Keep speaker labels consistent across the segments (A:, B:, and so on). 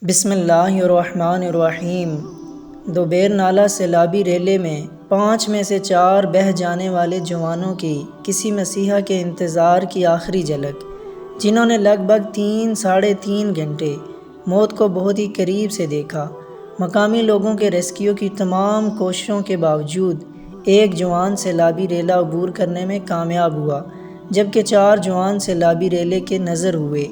A: بسم اللہ الرحمن الرحیم۔ دوبیر نالہ سیلابی ریلے میں 5 میں سے 4 بہہ جانے والے جوانوں کی کسی مسیحا کے انتظار کی آخری جھلک، جنہوں نے لگ بھگ 3-3.5 گھنٹے موت کو بہت ہی قریب سے دیکھا۔ مقامی لوگوں کے ریسکیو کی تمام کوششوں کے باوجود ایک جوان سیلابی ریلا عبور کرنے میں کامیاب ہوا، جبکہ 4 جوان سیلابی ریلے کے نظر ہوئے۔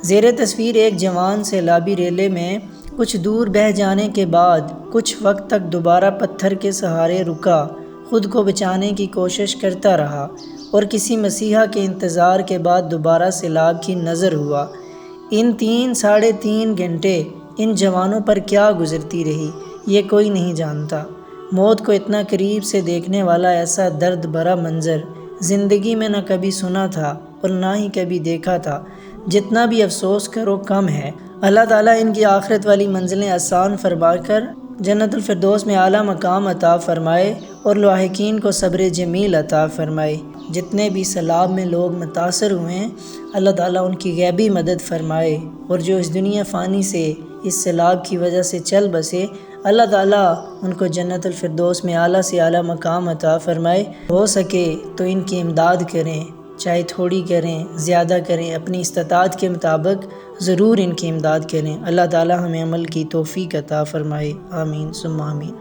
A: زیر تصویر ایک جوان سیلابی ریلے میں کچھ دور بہہ جانے کے بعد کچھ وقت تک دوبارہ پتھر کے سہارے رکا، خود کو بچانے کی کوشش کرتا رہا اور کسی مسیحا کے انتظار کے بعد دوبارہ سیلاب کی نظر ہوا۔ ان 3-3.5 گھنٹے ان جوانوں پر کیا گزرتی رہی، یہ کوئی نہیں جانتا۔ موت کو اتنا قریب سے دیکھنے والا ایسا درد بھرا منظر زندگی میں نہ کبھی سنا تھا اور نہ ہی کبھی دیکھا تھا۔ جتنا بھی افسوس کرو کم ہے۔ اللہ تعالیٰ ان کی آخرت والی منزلیں آسان فرما کر جنت الفردوس میں اعلیٰ مقام عطا فرمائے اور لاحقین کو صبر جمیل عطا فرمائے۔ جتنے بھی سیلاب میں لوگ متاثر ہوئے ہیں، اللہ تعالیٰ ان کی غیبی مدد فرمائے، اور جو اس دنیا فانی سے اس سیلاب کی وجہ سے چل بسے، اللہ تعالیٰ ان کو جنت الفردوس میں اعلیٰ سے اعلیٰ مقام عطا فرمائے۔ ہو سکے تو ان کی امداد کریں، چاہے تھوڑی کریں زیادہ کریں، اپنی استطاعت کے مطابق ضرور ان کی امداد کریں۔ اللہ تعالیٰ ہمیں عمل کی توفیق عطا فرمائے، آمین ثم آمین۔